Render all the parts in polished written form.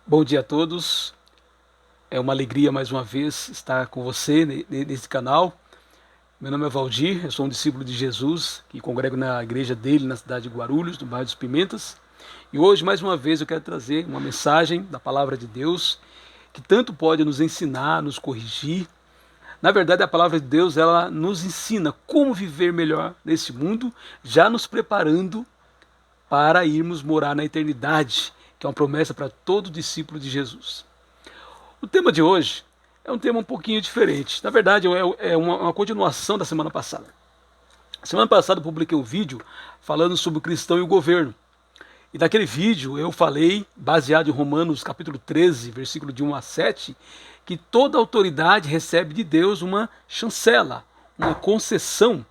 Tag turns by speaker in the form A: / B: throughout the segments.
A: Bom dia a todos. É uma alegria mais uma vez estar com você nesse canal. Meu nome é Valdir, eu sou um discípulo de Jesus que congrego na igreja dele na cidade de Guarulhos, no bairro dos Pimentas. E hoje, mais uma vez, eu quero trazer uma mensagem da palavra de Deus que tanto pode nos ensinar, nos corrigir. Na verdade, a palavra de Deus, ela nos ensina como viver melhor nesse mundo, já nos preparando para irmos morar na eternidade, que é uma promessa para todo discípulo de Jesus. O tema de hoje é um tema um pouquinho diferente. Na verdade, é uma continuação da semana passada. Semana passada eu publiquei um vídeo falando sobre o cristão e o governo. E naquele vídeo eu falei, baseado em Romanos capítulo 13, versículo de 1 a 7, que toda autoridade recebe de Deus uma chancela, uma concessão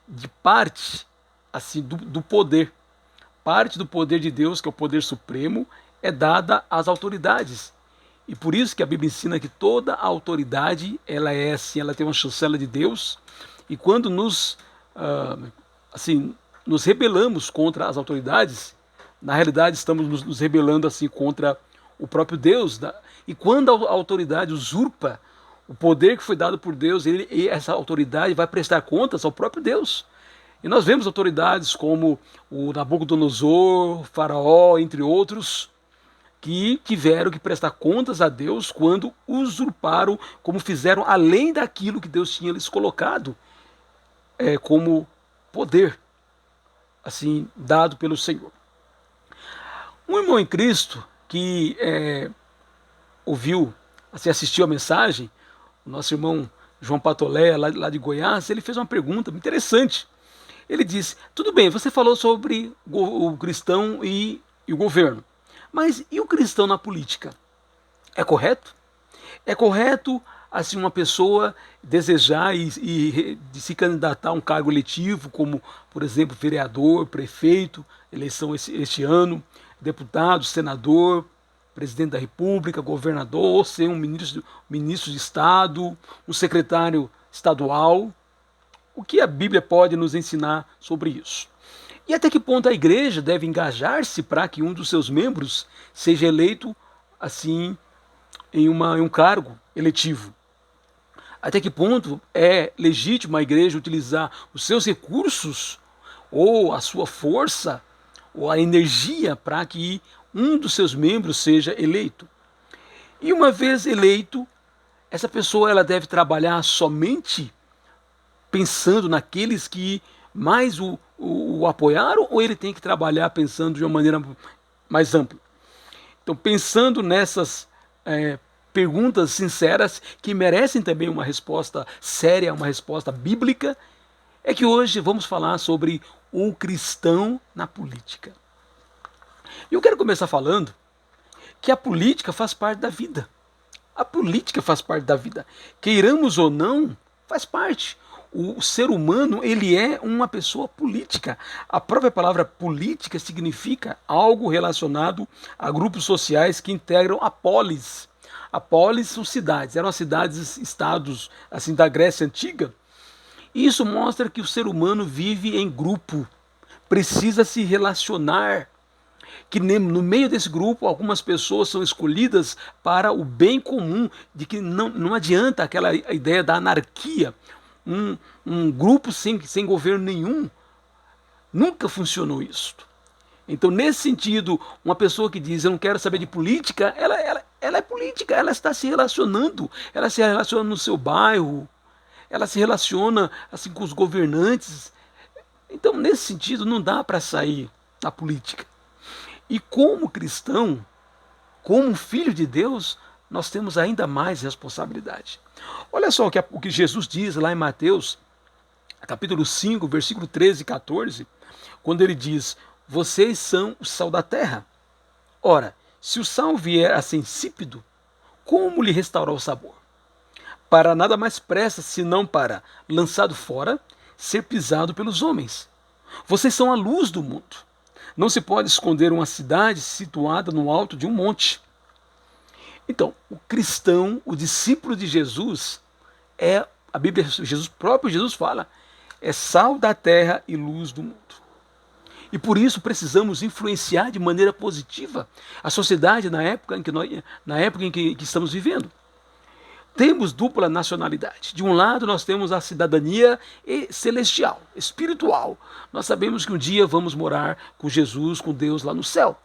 A: de parte assim do poder. Parte do poder de Deus, que é o poder supremo, é dada às autoridades. E por isso que a Bíblia ensina que toda a autoridade, ela é assim, ela tem uma chancela de Deus. E quando assim, nos rebelamos contra as autoridades, na realidade estamos nos rebelando assim contra o próprio Deus. E quando a autoridade usurpa o poder que foi dado por Deus, e essa autoridade vai prestar contas ao próprio Deus. E nós vemos autoridades como o Nabucodonosor, o Faraó, entre outros, que tiveram que prestar contas a Deus quando usurparam, como fizeram além daquilo que Deus tinha lhes colocado como poder, assim, dado pelo Senhor. Um irmão em Cristo que ouviu, assim, assistiu a mensagem, o nosso irmão João Patolé, lá de Goiás, ele fez uma pergunta interessante. Ele disse: tudo bem, você falou sobre o cristão e o governo, mas e o cristão na política? É correto? É correto assim uma pessoa desejar de se candidatar a um cargo eletivo, como, por exemplo, vereador, prefeito, eleição este ano, deputado, senador, presidente da República, governador, ou ser um ministro de Estado, um secretário estadual? O que a Bíblia pode nos ensinar sobre isso? E até que ponto a igreja deve engajar-se para que um dos seus membros seja eleito assim em um cargo eletivo? Até que ponto é legítimo a igreja utilizar os seus recursos ou a sua força ou a energia para que um dos seus membros seja eleito? E uma vez eleito, essa pessoa ela deve trabalhar somente pensando naqueles que mais o apoiaram, ou ele tem que trabalhar pensando de uma maneira mais ampla? Então, pensando nessas perguntas sinceras que merecem também uma resposta séria, uma resposta bíblica, é que hoje vamos falar sobre o cristão na política. E eu quero começar falando que a política faz parte da vida. A política faz parte da vida. Queiramos ou não, faz parte. O ser humano, ele é uma pessoa política. A própria palavra política significa algo relacionado a grupos sociais que integram a polis. A polis são cidades, eram as cidades, estados assim da Grécia Antiga. E isso mostra que o ser humano vive em grupo, precisa se relacionar, que no meio desse grupo algumas pessoas são escolhidas para o bem comum, de que não adianta aquela ideia da anarquia, um grupo sem governo nenhum, nunca funcionou isso. Então, nesse sentido, uma pessoa que diz eu não quero saber de política, ela é política, ela está se relacionando, ela se relaciona no seu bairro, ela se relaciona assim com os governantes. Então, nesse sentido, não dá para sair da política. E como cristão, como filho de Deus, nós temos ainda mais responsabilidade. Olha só o que Jesus diz lá em Mateus, capítulo 5, versículo 13 e 14, quando ele diz: vocês são o sal da terra. Ora, se o sal vier a ser insípido, como lhe restaurar o sabor? Para nada mais presta senão para, lançado fora, ser pisado pelos homens. Vocês são a luz do mundo. Não se pode esconder uma cidade situada no alto de um monte. Então, o cristão, o discípulo de Jesus, a Bíblia, próprio Jesus fala, é sal da terra e luz do mundo. E por isso precisamos influenciar de maneira positiva a sociedade na época em que estamos vivendo. Temos dupla nacionalidade. De um lado, nós temos a cidadania celestial, espiritual. Nós sabemos que um dia vamos morar com Jesus, com Deus lá no céu.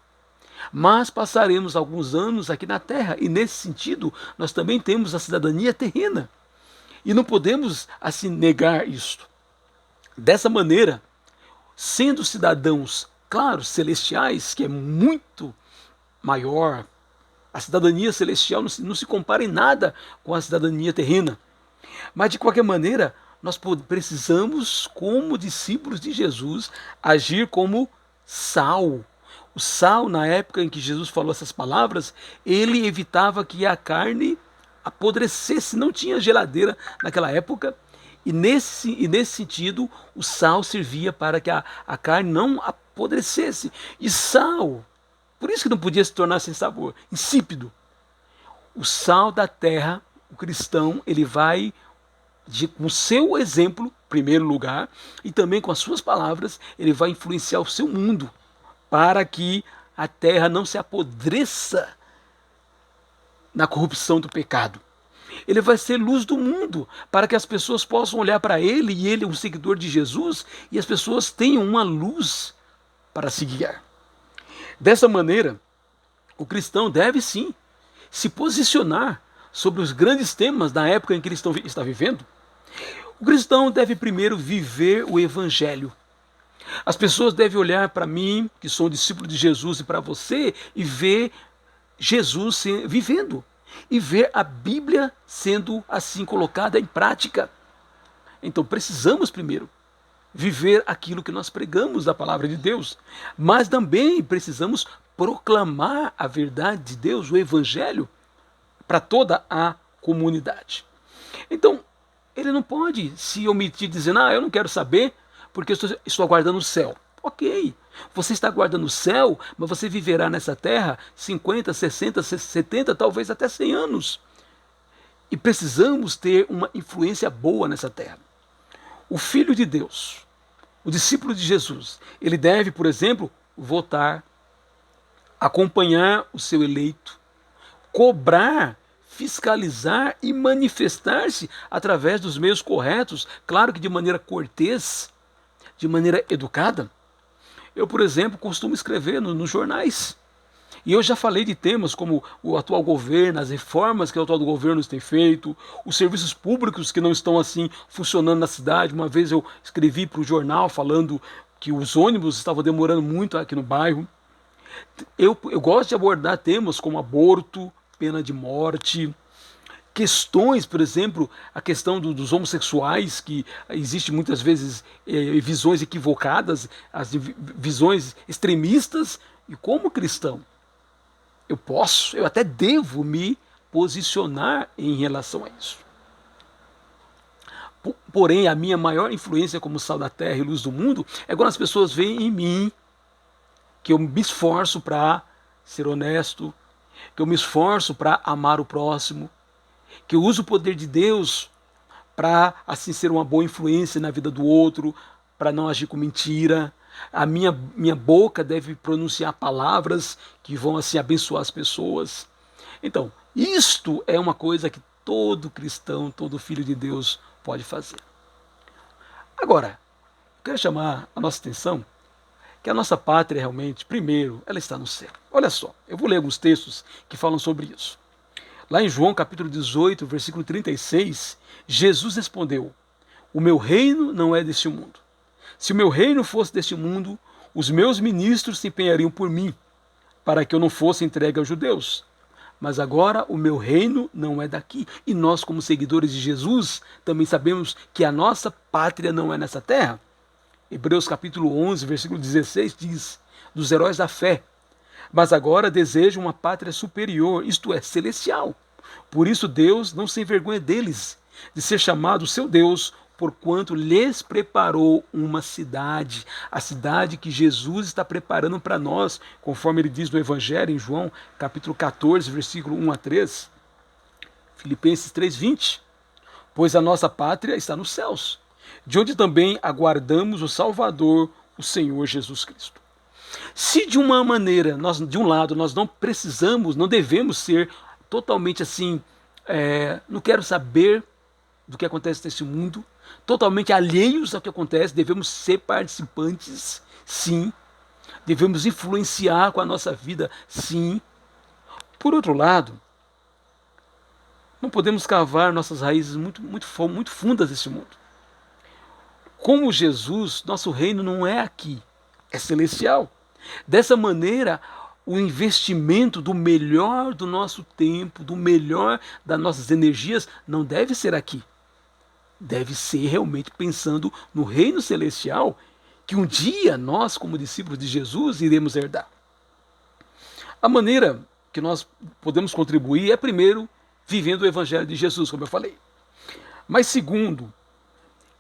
A: Mas passaremos alguns anos aqui na terra, e nesse sentido, nós também temos a cidadania terrena. E não podemos, assim, negar isto. Dessa maneira, sendo cidadãos, claro, celestiais, que é muito maior, a cidadania celestial não se compara em nada com a cidadania terrena. Mas, de qualquer maneira, nós precisamos, como discípulos de Jesus, agir como sal. O sal, na época em que Jesus falou essas palavras, ele evitava que a carne apodrecesse. Não tinha geladeira naquela época. E nesse sentido, o sal servia para que a carne não apodrecesse. E sal, por isso que não podia se tornar sem sabor, insípido. O sal da terra, o cristão, ele vai, com o seu exemplo, em primeiro lugar, e também com as suas palavras, ele vai influenciar o seu mundo, para que a terra não se apodreça na corrupção do pecado. Ele vai ser luz do mundo, para que as pessoas possam olhar para ele, e ele é um seguidor de Jesus, e as pessoas tenham uma luz para se guiar. Dessa maneira, o cristão deve sim se posicionar sobre os grandes temas da época em que ele está vivendo. O cristão deve primeiro viver o evangelho. As pessoas devem olhar para mim, que sou um discípulo de Jesus, e para você, e ver Jesus vivendo. E ver a Bíblia sendo assim colocada em prática. Então precisamos primeiro viver aquilo que nós pregamos da palavra de Deus, mas também precisamos proclamar a verdade de Deus, o Evangelho, para toda a comunidade. Então, ele não pode se omitir dizendo, eu não quero saber, porque estou aguardando o céu. Ok, você está aguardando o céu, mas você viverá nessa terra 50, 60, 70, talvez até 100 anos. E precisamos ter uma influência boa nessa terra. O Filho de Deus, o discípulo de Jesus, ele deve, por exemplo, votar, acompanhar o seu eleito, cobrar, fiscalizar e manifestar-se através dos meios corretos, claro que de maneira cortês, de maneira educada. Eu, por exemplo, costumo escrever nos jornais. E eu já falei de temas como o atual governo, as reformas que o atual governo tem feito, os serviços públicos que não estão assim funcionando na cidade. Uma vez eu escrevi para o jornal falando que os ônibus estavam demorando muito aqui no bairro. Eu gosto de abordar temas como aborto, pena de morte, questões, por exemplo, a questão dos homossexuais, que existe muitas vezes visões equivocadas, as visões extremistas, e como cristão, eu até devo me posicionar em relação a isso. Porém, a minha maior influência como sal da terra e luz do mundo é quando as pessoas veem em mim que eu me esforço para ser honesto, que eu me esforço para amar o próximo, que eu uso o poder de Deus para assim ser uma boa influência na vida do outro, para não agir com mentira. A minha boca deve pronunciar palavras que vão assim abençoar as pessoas. Então, isto é uma coisa que todo cristão, todo filho de Deus pode fazer. Agora, eu quero chamar a nossa atenção que a nossa pátria realmente, primeiro, ela está no céu. Olha só, eu vou ler alguns textos que falam sobre isso. Lá em João capítulo 18, versículo 36, Jesus respondeu: o meu reino não é deste mundo. Se o meu reino fosse deste mundo, os meus ministros se empenhariam por mim, para que eu não fosse entregue aos judeus. Mas agora o meu reino não é daqui. E nós, como seguidores de Jesus, também sabemos que a nossa pátria não é nessa terra. Hebreus capítulo 11, versículo 16 diz: dos heróis da fé. Mas agora desejam uma pátria superior, isto é, celestial. Por isso Deus não se envergonha deles, de ser chamado seu Deus, porquanto lhes preparou uma cidade. A cidade que Jesus está preparando para nós, conforme ele diz no Evangelho, em João capítulo 14, versículo 1 a 3. Filipenses 3:20. Pois a nossa pátria está nos céus, de onde também aguardamos o Salvador, o Senhor Jesus Cristo. Se de uma maneira, de um lado, nós não precisamos, não devemos ser totalmente assim, não quero saber do que acontece nesse mundo, totalmente alheios ao que acontece, devemos ser participantes, sim, devemos influenciar com a nossa vida, sim. Por outro lado, não podemos cavar nossas raízes muito fundas nesse mundo. Como Jesus, nosso reino não é aqui, é celestial. Dessa maneira, o investimento do melhor do nosso tempo, do melhor das nossas energias, não deve ser aqui. Deve ser realmente pensando no reino celestial, que um dia nós, como discípulos de Jesus, iremos herdar. A maneira que nós podemos contribuir é, primeiro, vivendo o Evangelho de Jesus, como eu falei. Mas, segundo,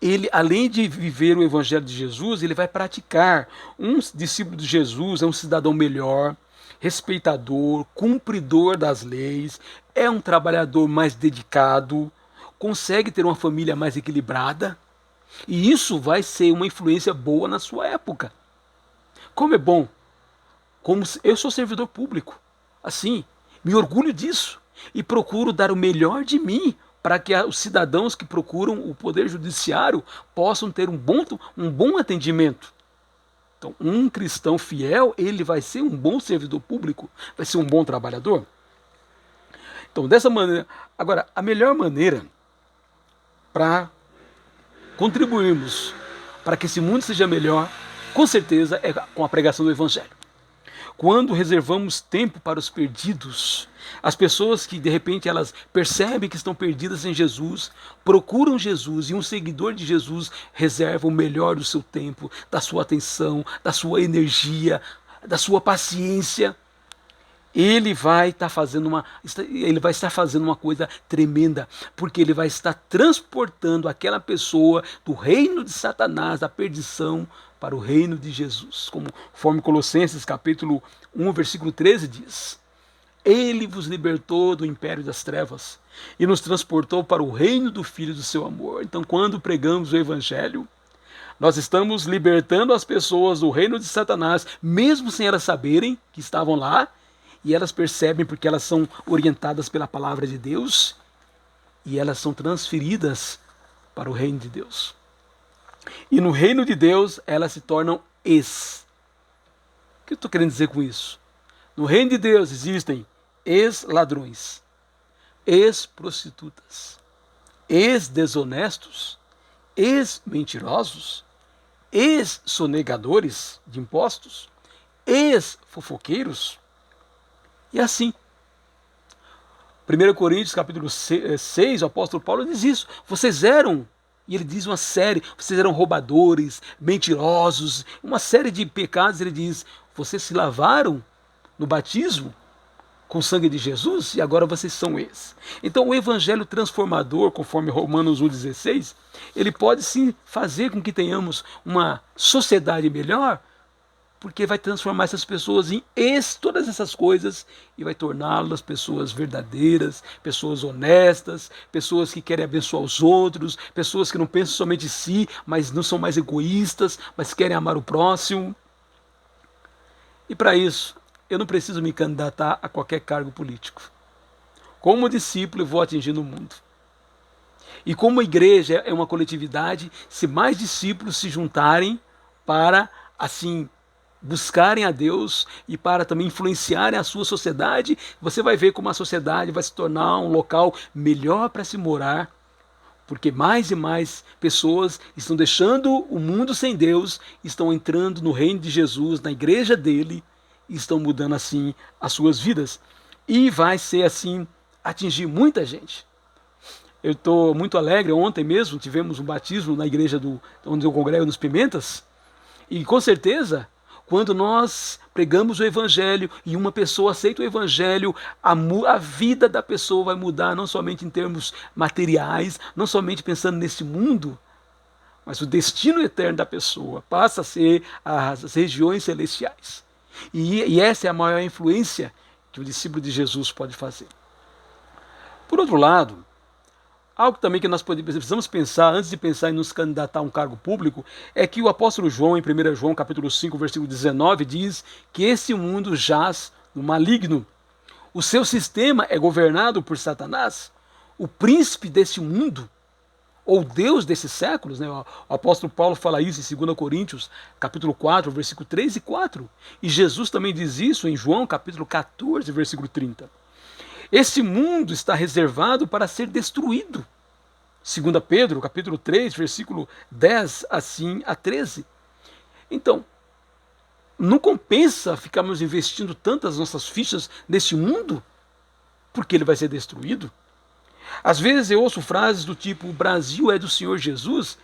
A: ele, além de viver o Evangelho de Jesus, ele vai praticar. Um discípulo de Jesus é um cidadão melhor, respeitador, cumpridor das leis, é um trabalhador mais dedicado, consegue ter uma família mais equilibrada, e isso vai ser uma influência boa na sua época. Como é bom, como eu sou servidor público, assim, me orgulho disso e procuro dar o melhor de mim para que os cidadãos que procuram o poder judiciário possam ter um bom atendimento. Então, um cristão fiel, ele vai ser um bom servidor público, vai ser um bom trabalhador. Então, dessa maneira, agora, a melhor maneira para contribuirmos para que esse mundo seja melhor, com certeza, é com a pregação do Evangelho. Quando reservamos tempo para os perdidos, as pessoas que de repente elas percebem que estão perdidas em Jesus, procuram Jesus, e um seguidor de Jesus reserva o melhor do seu tempo, da sua atenção, da sua energia, da sua paciência. Ele vai estar fazendo uma coisa tremenda, porque ele vai estar transportando aquela pessoa do reino de Satanás, da perdição, para o reino de Jesus. Conforme Colossenses capítulo 1, versículo 13 diz: Ele vos libertou do império das trevas e nos transportou para o reino do Filho do seu amor. Então, quando pregamos o Evangelho, nós estamos libertando as pessoas do reino de Satanás, mesmo sem elas saberem que estavam lá, e elas percebem porque elas são orientadas pela palavra de Deus e elas são transferidas para o reino de Deus. E no reino de Deus elas se tornam ex. O que eu estou querendo dizer com isso? No reino de Deus existem ex-ladrões, ex-prostitutas, ex-desonestos, ex-mentirosos, ex-sonegadores de impostos, ex-fofoqueiros. E assim, 1 Coríntios capítulo 6, o apóstolo Paulo diz isso. Vocês eram, e ele diz uma série, vocês eram roubadores, mentirosos, uma série de pecados. Ele diz, vocês se lavaram no batismo com o sangue de Jesus e agora vocês são ex. Então o evangelho transformador, conforme Romanos 1,16, ele pode sim fazer com que tenhamos uma sociedade melhor, porque vai transformar essas pessoas em todas essas coisas e vai torná-las pessoas verdadeiras, pessoas honestas, pessoas que querem abençoar os outros, pessoas que não pensam somente em si, mas não são mais egoístas, mas querem amar o próximo. E para isso, eu não preciso me candidatar a qualquer cargo político. Como discípulo, eu vou atingir o mundo. E como a igreja é uma coletividade, se mais discípulos se juntarem para, assim, buscarem a Deus e para também influenciarem a sua sociedade, você vai ver como a sociedade vai se tornar um local melhor para se morar, porque mais e mais pessoas estão deixando o mundo sem Deus, estão entrando no reino de Jesus, na igreja dele, e estão mudando assim as suas vidas. E vai ser assim, atingir muita gente. Eu estou muito alegre, ontem mesmo tivemos um batismo na igreja onde eu congrego nos Pimentas, e com certeza, quando nós pregamos o Evangelho e uma pessoa aceita o Evangelho, a vida da pessoa vai mudar, não somente em termos materiais, não somente pensando nesse mundo, mas o destino eterno da pessoa passa a ser as regiões celestiais. E essa é a maior influência que o discípulo de Jesus pode fazer. Por outro lado, Algo também que nós precisamos pensar, antes de pensar em nos candidatar a um cargo público, é que o apóstolo João, em 1 João capítulo 5, versículo 19, diz que esse mundo jaz no maligno. O seu sistema é governado por Satanás, o príncipe desse mundo, ou Deus desses séculos, né? O apóstolo Paulo fala isso em 2 Coríntios, capítulo 4, versículo 3 e 4. E Jesus também diz isso em João, capítulo 14, versículo 30. Esse mundo está reservado para ser destruído. 2 Pedro, capítulo 3, versículo 10 assim a 13. Então, não compensa ficarmos investindo tantas nossas fichas nesse mundo, porque ele vai ser destruído. Às vezes eu ouço frases do tipo, o Brasil é do Senhor Jesus,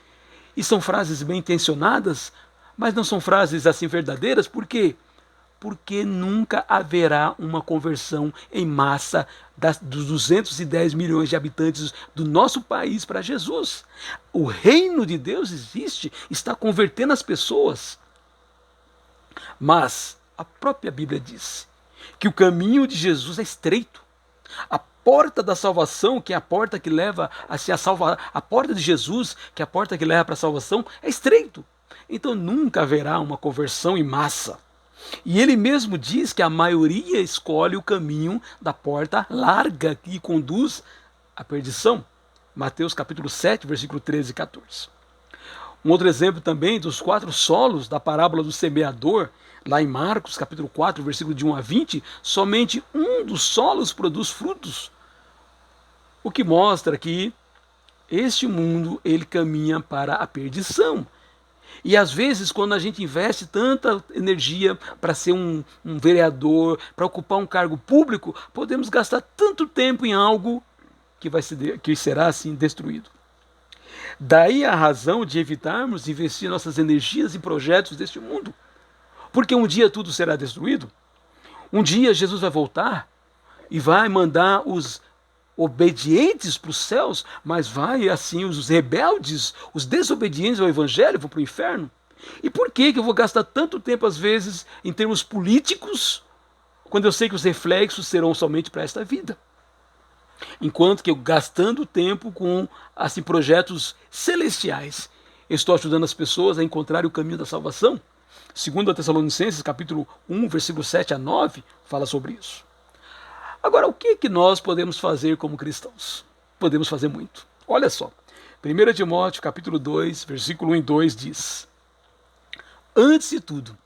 A: e são frases bem intencionadas, mas não são frases assim verdadeiras, por quê? Porque nunca haverá uma conversão em massa dos 210 milhões de habitantes do nosso país para Jesus. O reino de Deus existe, está convertendo as pessoas. Mas a própria Bíblia diz que o caminho de Jesus é estreito. A porta da salvação, que é a porta que leva a porta de Jesus, que é a porta que leva para a salvação, é estreito. Então nunca haverá uma conversão em massa. E ele mesmo diz que a maioria escolhe o caminho da porta larga que conduz à perdição. Mateus capítulo 7, versículo 13 e 14. Um outro exemplo também dos 4 solos da parábola do semeador, lá em Marcos capítulo 4, versículo de 1 a 20, somente um dos solos produz frutos. O que mostra que este mundo ele caminha para a perdição. E às vezes, quando a gente investe tanta energia para ser um vereador, para ocupar um cargo público, podemos gastar tanto tempo em algo que será assim destruído. Daí a razão de evitarmos investir nossas energias em projetos deste mundo. Porque um dia tudo será destruído. Um dia Jesus vai voltar e vai mandar os obedientes para os céus, mas vai assim os rebeldes, os desobedientes ao evangelho vão para o inferno. E por que eu vou gastar tanto tempo às vezes em termos políticos, quando eu sei que os reflexos serão somente para esta vida? Enquanto que eu gastando tempo com assim projetos celestiais, eu estou ajudando as pessoas a encontrar o caminho da salvação. 2 Tessalonicenses capítulo 1, versículo 7 a 9, fala sobre isso. Agora, o que nós podemos fazer como cristãos? Podemos fazer muito. Olha só, 1 Timóteo capítulo 2, versículo 1 e 2 diz: Antes de tudo,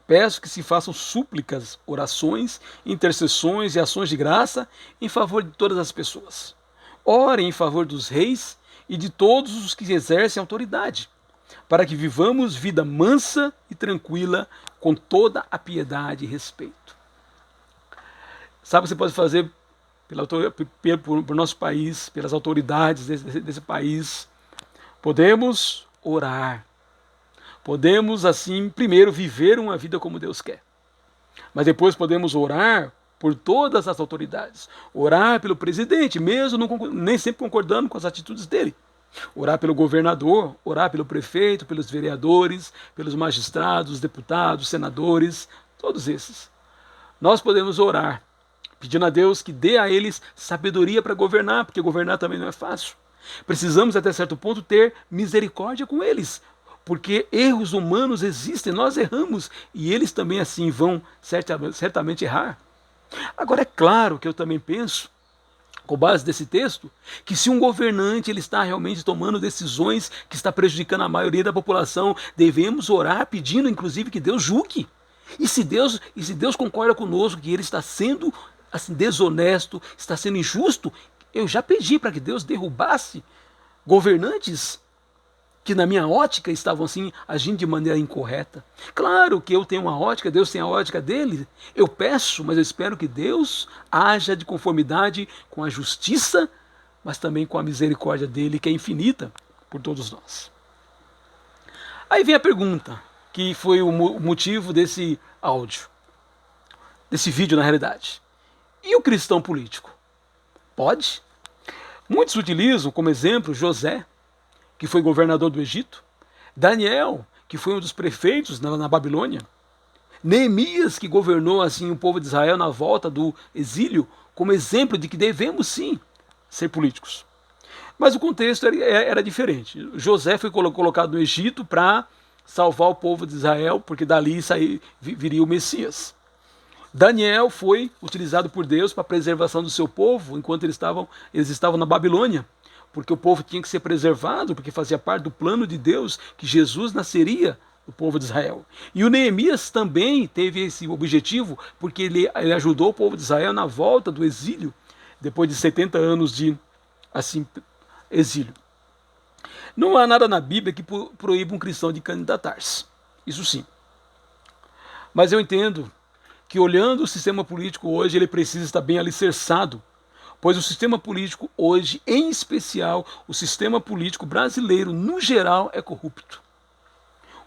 A: peço que se façam súplicas, orações, intercessões e ações de graça em favor de todas as pessoas. Orem em favor dos reis e de todos os que exercem autoridade, para que vivamos vida mansa e tranquila, com toda a piedade e respeito. Sabe o que você pode fazer por nosso país, pelas autoridades desse país? Podemos orar. Podemos, assim, primeiro viver uma vida como Deus quer. Mas depois podemos orar por todas as autoridades. Orar pelo presidente, mesmo nem sempre concordando com as atitudes dele. Orar pelo governador, orar pelo prefeito, pelos vereadores, pelos magistrados, deputados, senadores, todos esses. Nós podemos orar, pedindo a Deus que dê a eles sabedoria para governar, porque governar também não é fácil. Precisamos, até certo ponto, ter misericórdia com eles, porque erros humanos existem, nós erramos, e eles também assim vão certamente errar. Agora, é claro que eu também penso, com base nesse texto, que se um governante ele está realmente tomando decisões que está prejudicando a maioria da população, devemos orar pedindo, inclusive, que Deus julgue. E se Deus concorda conosco que ele está sendo assim, desonesto, está sendo injusto, eu já pedi para que Deus derrubasse governantes que na minha ótica estavam assim agindo de maneira incorreta. Claro que eu tenho uma ótica, Deus tem a ótica dele. Eu peço, mas eu espero que Deus haja de conformidade com a justiça, mas também com a misericórdia dele, que é infinita por todos nós. Aí vem a pergunta, que foi o motivo desse áudio, desse vídeo na realidade. E o cristão político? Pode? Muitos utilizam como exemplo José, que foi governador do Egito, Daniel, que foi um dos prefeitos na Babilônia, Neemias, que governou assim o povo de Israel na volta do exílio, como exemplo de que devemos sim ser políticos. Mas o contexto era diferente. José foi colocado no Egito para salvar o povo de Israel, porque dali viria o Messias. Daniel foi utilizado por Deus para a preservação do seu povo, enquanto eles estavam na Babilônia, porque o povo tinha que ser preservado, porque fazia parte do plano de Deus que Jesus nasceria do povo de Israel. E o Neemias também teve esse objetivo, porque ele ajudou o povo de Israel na volta do exílio, depois de 70 anos de assim, exílio. Não há nada na Bíblia que proíba um cristão de candidatar-se. Isso sim. Mas eu entendo que, olhando o sistema político hoje, ele precisa estar bem alicerçado, pois o sistema político hoje, em especial, o sistema político brasileiro, no geral, é corrupto.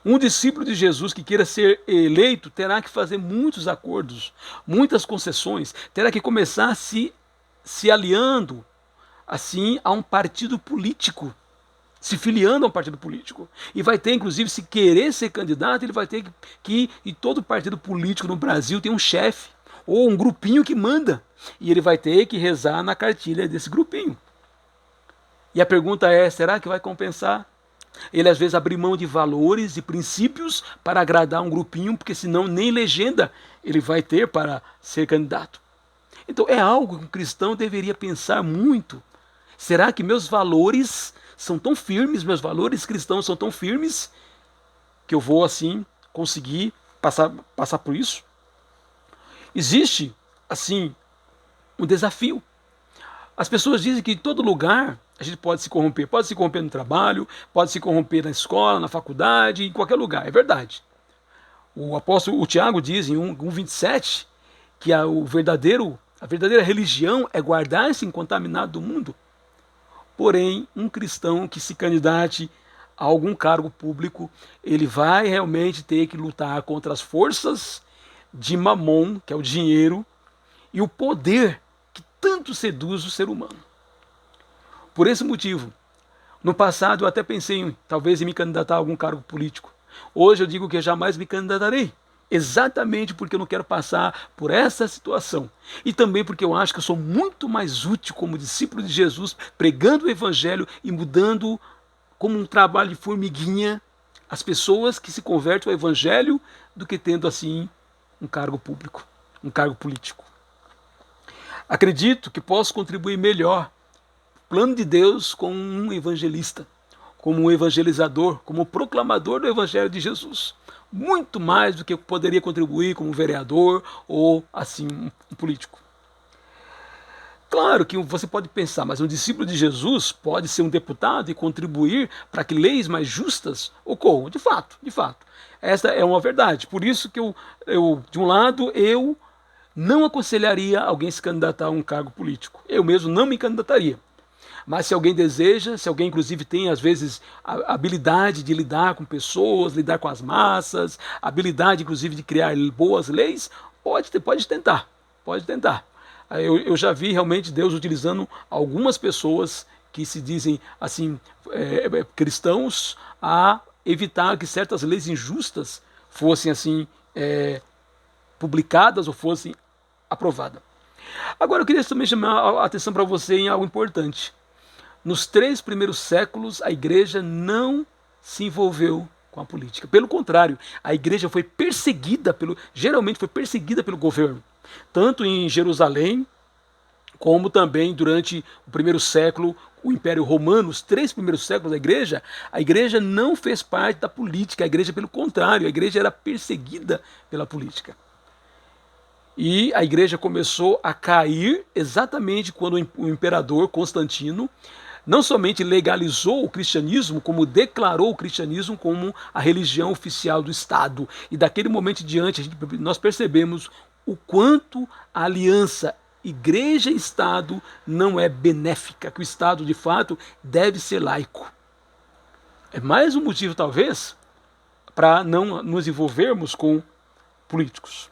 A: Um discípulo de Jesus que queira ser eleito terá que fazer muitos acordos, muitas concessões, terá que começar se aliando assim a um partido político, se filiando a um partido político. E vai ter, inclusive, se querer ser candidato, ele vai ter e todo partido político no Brasil tem um chefe, ou um grupinho que manda. E ele vai ter que rezar na cartilha desse grupinho. E a pergunta é, será que vai compensar? Ele às vezes abre mão de valores e princípios para agradar um grupinho, porque senão nem legenda ele vai ter para ser candidato. Então é algo que um cristão deveria pensar muito. Será que meus valores são tão firmes, meus valores cristãos são tão firmes, que eu vou assim conseguir passar por isso? Existe, assim, um desafio. As pessoas dizem que em todo lugar a gente pode se corromper no trabalho, pode se corromper na escola, na faculdade, em qualquer lugar, é verdade. O Tiago diz em 1:27 que a verdadeira religião é guardar-se incontaminado do mundo. Porém, um cristão que se candidate a algum cargo público, ele vai realmente ter que lutar contra as forças de Mamon, que é o dinheiro, e o poder que tanto seduz o ser humano. Por esse motivo, no passado eu até pensei talvez em me candidatar a algum cargo político. Hoje eu digo que eu jamais me candidatarei, exatamente porque eu não quero passar por essa situação. E também porque eu acho que eu sou muito mais útil como discípulo de Jesus, pregando o evangelho e mudando como um trabalho de formiguinha as pessoas que se convertem ao evangelho, do que tendo assim um cargo público, um cargo político. Acredito que posso contribuir melhor no plano de Deus como um evangelista, como um evangelizador, como um proclamador do evangelho de Jesus. Muito mais do que eu poderia contribuir como vereador ou assim um político. Claro que você pode pensar, mas um discípulo de Jesus pode ser um deputado e contribuir para que leis mais justas ocorram. De fato, de fato. Esta é uma verdade. Por isso que de um lado, eu não aconselharia alguém se candidatar a um cargo político. Eu mesmo não me candidataria. Mas se alguém deseja, se alguém inclusive tem às vezes a habilidade de lidar com pessoas, lidar com as massas, habilidade inclusive de criar boas leis, pode tentar, pode tentar. Eu já vi realmente Deus utilizando algumas pessoas que se dizem assim cristãos a evitar que certas leis injustas fossem assim publicadas ou fossem aprovadas. Agora eu queria também chamar a atenção para você em algo importante. Nos 3 primeiros séculos, a igreja não se envolveu com a política. Pelo contrário, a igreja foi perseguida geralmente foi perseguida pelo governo. Tanto em Jerusalém, como também durante o primeiro século, o Império Romano, os 3 primeiros séculos da igreja, a igreja não fez parte da política, a igreja, pelo contrário, a igreja era perseguida pela política. E a igreja começou a cair exatamente quando o imperador Constantino não somente legalizou o cristianismo, como declarou o cristianismo como a religião oficial do Estado. E daquele momento em diante, nós percebemos o quanto a aliança igreja e Estado não é benéfica, que o Estado, de fato, deve ser laico. É mais um motivo, talvez, para não nos envolvermos com políticos.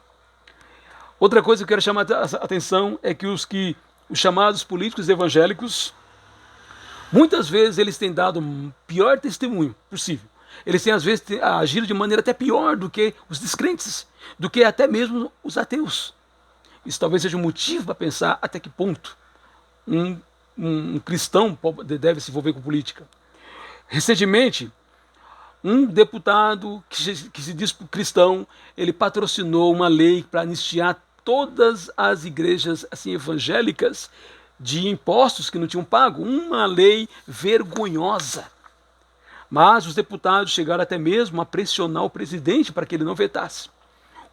A: Outra coisa que eu quero chamar a atenção é que os chamados políticos evangélicos, muitas vezes eles têm dado o pior testemunho possível. Eles têm, às vezes, agido de maneira até pior do que os descrentes, do que até mesmo os ateus. Isso talvez seja um motivo para pensar até que ponto um um cristão deve se envolver com política. Recentemente, um deputado que se diz cristão, ele patrocinou uma lei para anistiar todas as igrejas assim evangélicas de impostos que não tinham pago. Uma lei vergonhosa. Mas os deputados chegaram até mesmo a pressionar o presidente para que ele não vetasse.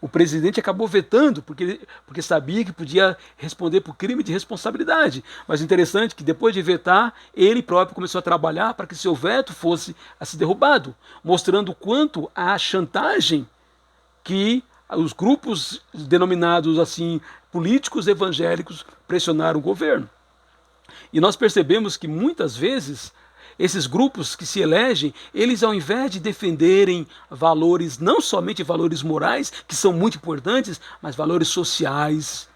A: O presidente acabou vetando porque sabia que podia responder por crime de responsabilidade. Mas o interessante é que depois de vetar, ele próprio começou a trabalhar para que seu veto fosse assim derrubado, mostrando o quanto a chantagem que os grupos denominados assim políticos evangélicos pressionaram o governo. E nós percebemos que muitas vezes esses grupos que se elegem, eles ao invés de defenderem valores, não somente valores morais, que são muito importantes, mas valores sociais,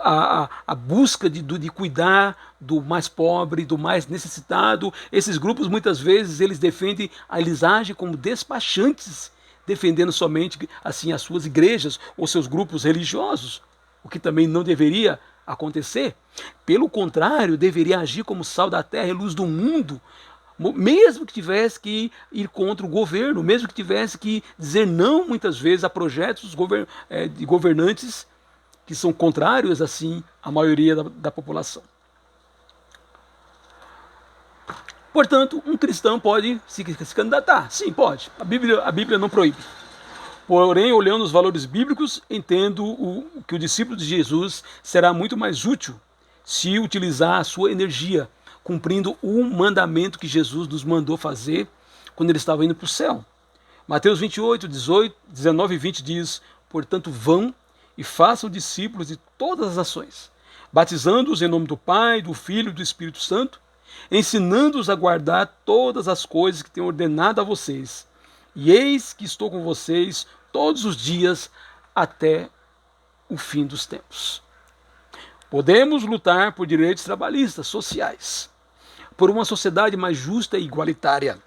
A: a busca de cuidar do mais pobre, do mais necessitado, esses grupos muitas vezes eles agem como despachantes, defendendo somente assim as suas igrejas ou seus grupos religiosos, o que também não deveria acontecer. Pelo contrário, deveria agir como sal da terra e luz do mundo, mesmo que tivesse que ir contra o governo, mesmo que tivesse que dizer não muitas vezes a projetos de governantes que são contrários assim à maioria da população. Portanto, um cristão pode se candidatar. Sim, pode. A Bíblia não proíbe. Porém, olhando os valores bíblicos, entendo que o discípulo de Jesus será muito mais útil se utilizar a sua energia, cumprindo o mandamento que Jesus nos mandou fazer quando ele estava indo para o céu. Mateus 28, 19 e 20 diz: portanto, vão e façam discípulos de todas as nações, batizando-os em nome do Pai, do Filho e do Espírito Santo, ensinando-os a guardar todas as coisas que tenho ordenado a vocês. E eis que estou com vocês todos os dias até o fim dos tempos. Podemos lutar por direitos trabalhistas, sociais, por uma sociedade mais justa e igualitária.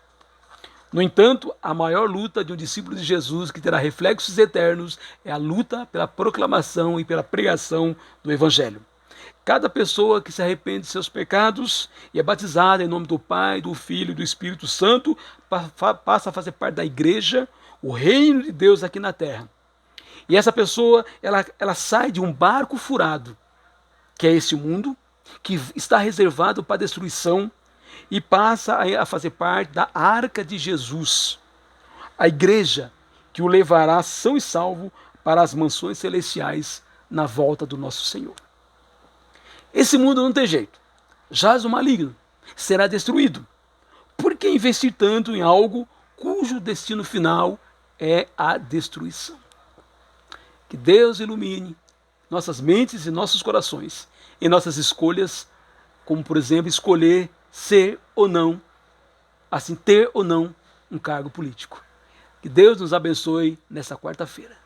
A: No entanto, a maior luta de um discípulo de Jesus que terá reflexos eternos é a luta pela proclamação e pela pregação do Evangelho. Cada pessoa que se arrepende de seus pecados e é batizada em nome do Pai, do Filho e do Espírito Santo passa a fazer parte da igreja, o reino de Deus aqui na terra. E essa pessoa, ela sai de um barco furado, que é esse mundo, que está reservado para a destruição, e passa a fazer parte da arca de Jesus, a igreja que o levará são e salvo para as mansões celestiais na volta do nosso Senhor. Esse mundo não tem jeito, jaz o maligno, será destruído. Por que investir tanto em algo cujo destino final é a destruição? Que Deus ilumine nossas mentes e nossos corações em nossas escolhas, como por exemplo escolher ser ou não, assim ter ou não um cargo político. Que Deus nos abençoe nessa quarta-feira.